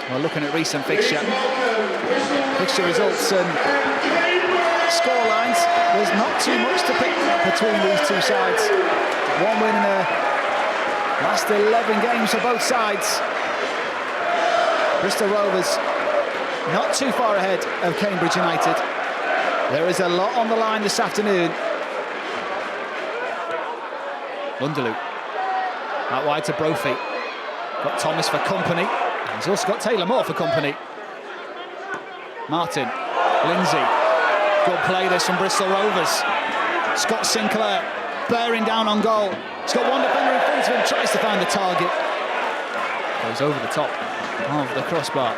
Well, looking at recent fixture results and score lines, there's not too much to pick between these two sides. One win in the last 11 games for both sides. Bristol Rovers not too far ahead of Cambridge United. There is a lot on the line this afternoon. Lundeloo out wide to Brophy. Got Thomas for company. He's also got Taylor Moore for company. Martin, Lindsay. Good play this from Bristol Rovers. Scott Sinclair bearing down on goal. He's got one defender in front of him, tries to find the target. Goes over the top of the crossbar.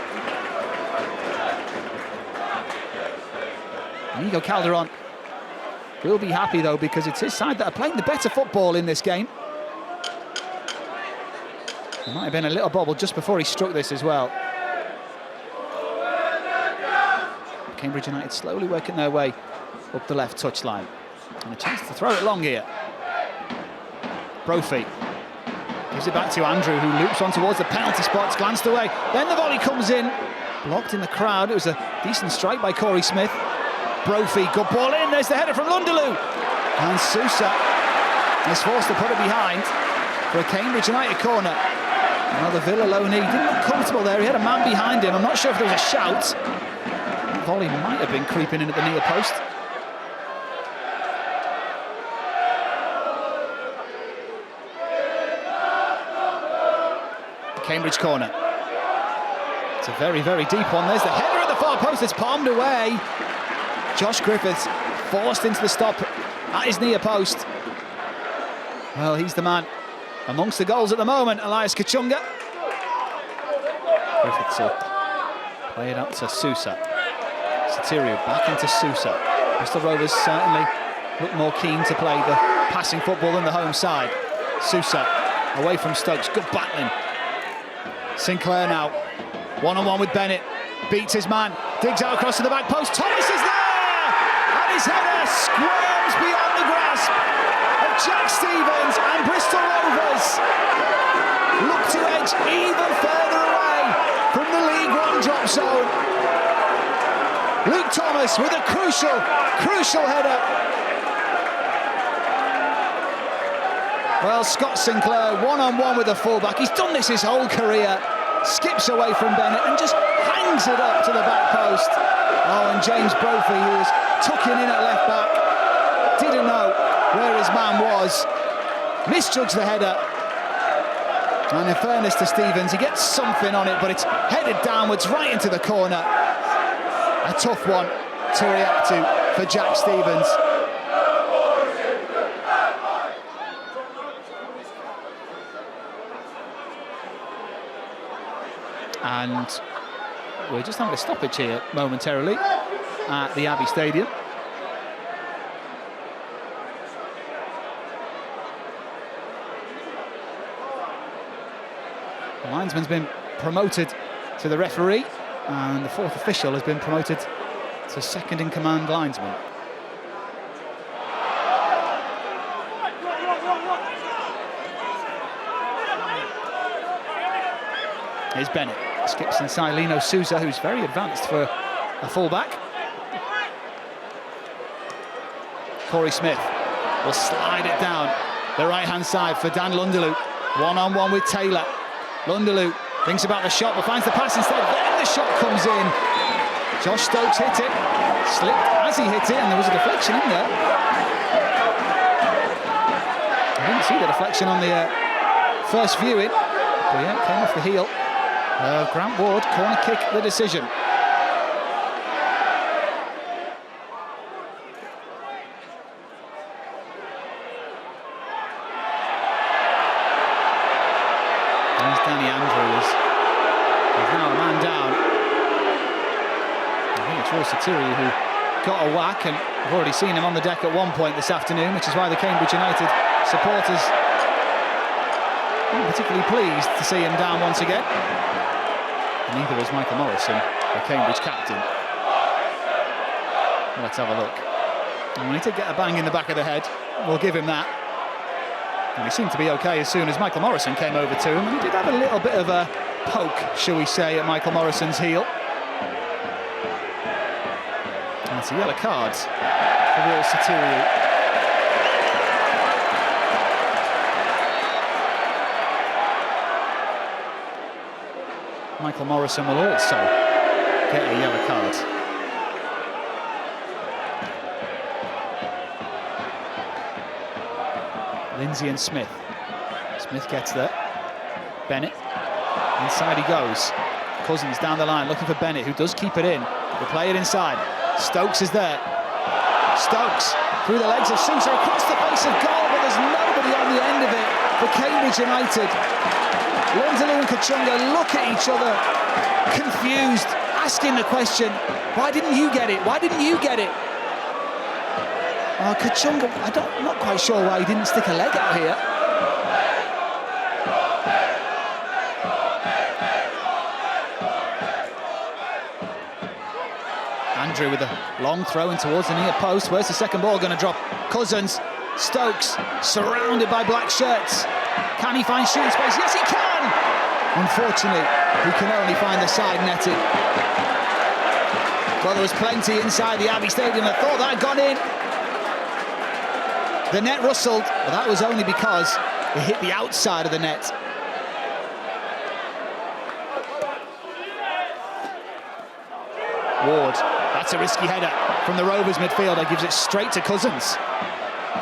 Inigo Calderon will be happy though, because it's his side that are playing the better football in this game. There might have been a little bobble just before he struck this as well. Cambridge United slowly working their way up the left touchline. And a chance to throw it long here. Brophy gives it back to Andrew, who loops on towards the penalty spot. It's glanced away. Then the volley comes in. Blocked in the crowd. It was a decent strike by Corey Smith. Brophy, good ball in. There's the header from Lundeloo. And Sousa is forced to put it behind for a Cambridge United corner. Well, the Villa loanee didn't look comfortable there. He had a man behind him. I'm not sure if there was a shout. That volley might have been creeping in at the near post. Cambridge corner. It's a very, very deep one. There's the header at the far post. It's palmed away. Josh Griffiths forced into the stop at his near post. Well, he's the man amongst the goals at the moment, Elias Kachunga. Griffiths will play it out to Sousa. Sotirio back into Sousa. Bristol Rovers certainly look more keen to play the passing football than the home side. Sousa away from Stokes, good battling. Sinclair now, one-on-one with Bennett, beats his man, digs out across to the back post. Thomas is there! And his header squirms beyond the grasp of Jack Stevens, and Bristol Rovers look to edge even further away from the League One drop zone. Luke Thomas with a crucial header. Well, Scott Sinclair one-on-one with the fullback. He's done this his whole career. Skips away from Bennett and just hangs it up to the back post. Oh, and James Brophy, who was tucking in at left back, didn't know where his man was. Misjudged the header. And in fairness to Stevens, he gets something on it, but it's headed downwards right into the corner. A tough one to react to for Jack Stevens. And we're just having a stoppage here momentarily at the Abbey Stadium. The linesman's been promoted to the referee, and the fourth official has been promoted to second-in-command linesman. Here's Bennett. Skips inside Lino Sousa, who's very advanced for a fullback. Corey Smith will slide it down the right-hand side for Dan Lundeloo. One-on-one with Taylor. Lundeloo thinks about the shot, but finds the pass instead. Then the shot comes in. Josh Stokes hit it. Slipped as he hit it, and there was a deflection in there. I didn't see the deflection on the first viewing, but yeah, it came off the heel. Grant Ward, corner kick, the decision. There's Danny Andrews. He's now a man down. I think it's Roy Sotirio who got a whack, and I've already seen him on the deck at one point this afternoon, which is why the Cambridge United supporters aren't particularly pleased to see him down once again. And neither was Michael Morrison, the Cambridge captain. Let's have a look. And he did get a bang in the back of the head. We'll give him that. And he seemed to be okay as soon as Michael Morrison came over to him. And he did have a little bit of a poke, shall we say, at Michael Morrison's heel. That's a yellow card for Will Satiriou. Michael Morrison will also get a yellow card. Lindsay and Smith. Smith gets there. Bennett. Inside he goes. Cousins down the line looking for Bennett, who does keep it in. They play it inside. Stokes is there. Stokes through the legs of Sousa across the face of goal, but there's nobody on the end of it for Cambridge United. Londelou and Kachunga look at each other, confused, asking the question, why didn't you get it? Why didn't you get it? Kachunga, I'm not quite sure why he didn't stick a leg out here. Andrew with a long throw in towards the near post. Where's the second ball going to drop? Cousins, Stokes, surrounded by black shirts. Can he find shooting space? Yes, he can! Unfortunately, he can only find the side netting. Well, there was plenty inside the Abbey Stadium. I thought that had gone in. The net rustled, but that was only because it hit the outside of the net. Ward, that's a risky header from the Rovers midfielder, gives it straight to Cousins.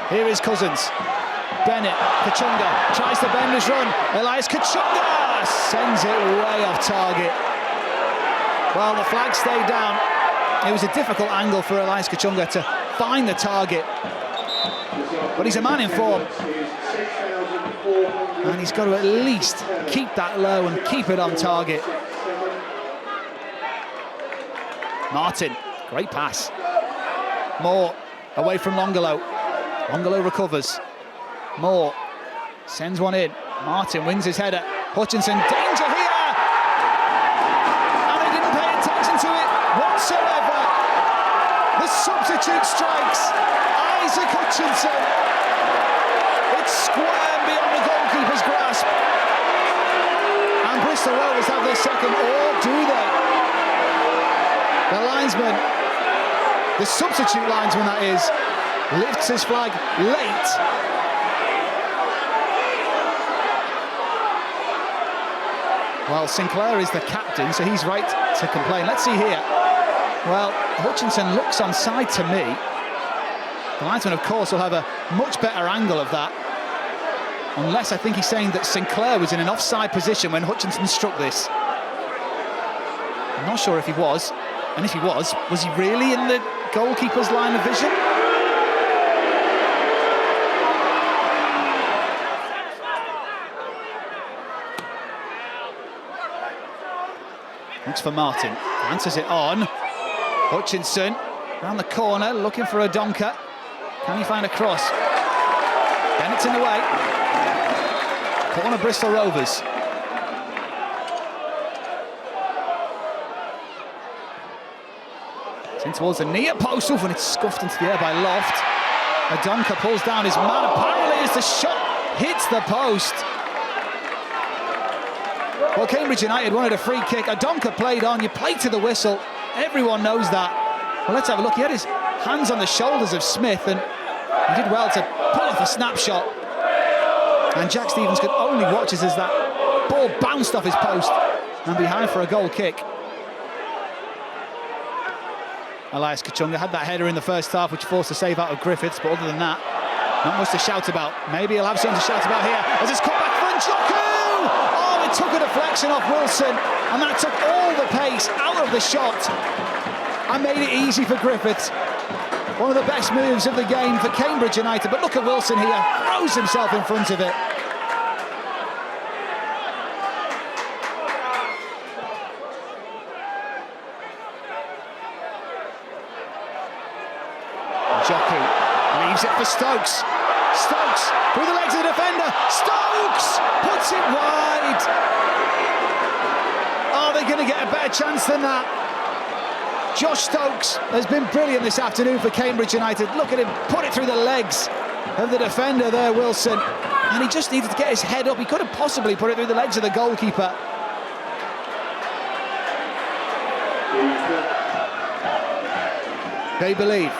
Here is Cousins. Bennett, Kachunga tries to bend his run. Elias Kachunga sends it way off target. Well, the flag stayed down. It was a difficult angle for Elias Kachunga to find the target. But he's a man in form. And he's got to at least keep that low and keep it on target. Martin, great pass. Moore away from Londelou. Londelou recovers. Moore sends one in. Martin wins his header. Hutchinson, danger here! And they didn't pay attention to it whatsoever. The substitute strikes. Isaac Hutchinson. It's square beyond the goalkeeper's grasp. And Bristol Rovers have their second, or do they? The linesman, the substitute linesman that is, lifts his flag late. Well, Sinclair is the captain, so he's right to complain. Let's see here. Well, Hutchinson looks onside to me. The linesman, of course, will have a much better angle of that. Unless I think he's saying that Sinclair was in an offside position when Hutchinson struck this. I'm not sure if he was. And if he was he really in the goalkeeper's line of vision? Looks for Martin, answers it on. Hutchinson round the corner, looking for a donker. Can he find a cross? Bennett's in the way. Corner Bristol Rovers. It's in towards the near post, and it's scuffed into the air by Loft. Adonka pulls down his man, apparently as the shot hits the post. Well, Cambridge United wanted a free kick. Adonka played on, you play to the whistle. Everyone knows that. Well, let's have a look. He had his hands on the shoulders of Smith, and he did well to pull off a snapshot. And Jack Stevens could only watch as that ball bounced off his post and behind for a goal kick. Elias Kachunga had that header in the first half, which forced a save out of Griffiths, but other than that, not much to shout about. Maybe he'll have something to shout about here as it's cut back for Njoku! Oh, it took a deflection off Wilson, and that took all the pace out of the shot and made it easy for Griffiths. One of the best moves of the game for Cambridge United, but look at Wilson here, throws himself in front of it. Njoku leaves it for Stokes. Stokes through the legs of the defender. Stokes puts it wide. Are they going to get a better chance than that? Josh Stokes has been brilliant this afternoon for Cambridge United. Look at him put it through the legs of the defender there, Wilson. And he just needed to get his head up. He couldn't possibly put it through the legs of the goalkeeper. They believe.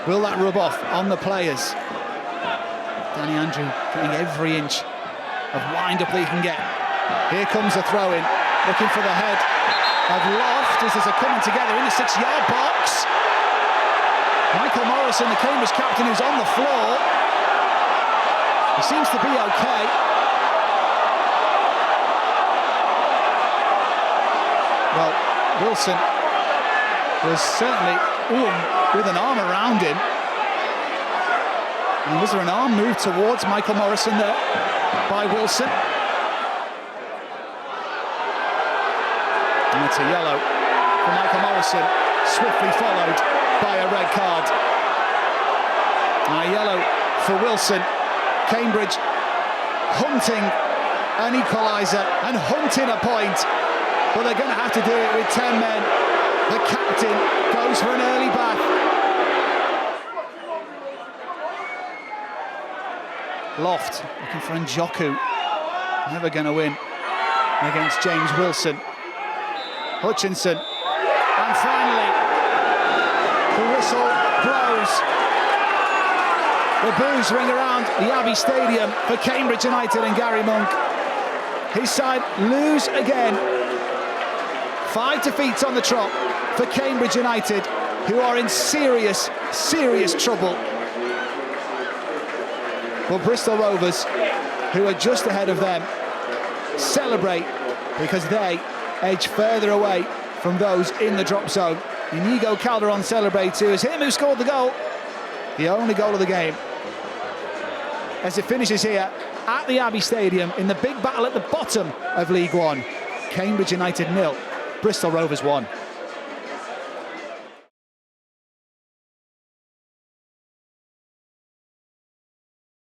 Will that rub off on the players? Danny Andrew getting every inch of wind-up that he can get. Here comes a throw-in, looking for the head of Loft as there's a coming together in the 6-yard box. Michael Morrison, the Cambridge captain, who's on the floor. He seems to be okay. Well, Wilson was certainly with an arm around him. And was there an arm move towards Michael Morrison there by Wilson? And it's a yellow for Michael Morrison, swiftly followed by a red card. And a yellow for Wilson. Cambridge hunting an equaliser and hunting a point, but they're going to have to do it with 10 men. The captain goes for an early bath. Loft looking for Njoku, never going to win against James Wilson. Hutchinson, and finally the whistle blows. The boos ring around the Abbey Stadium for Cambridge United and Gary Monk. His side lose again. 5 defeats on the trot for Cambridge United, who are in serious, serious trouble. But Bristol Rovers, who are just ahead of them, celebrate because they edge further away from those in the drop zone. Inigo Calderon celebrates, who is him who scored the goal, the only goal of the game, as it finishes here at the Abbey Stadium in the big battle at the bottom of League One. Cambridge United 0, Bristol Rovers 1.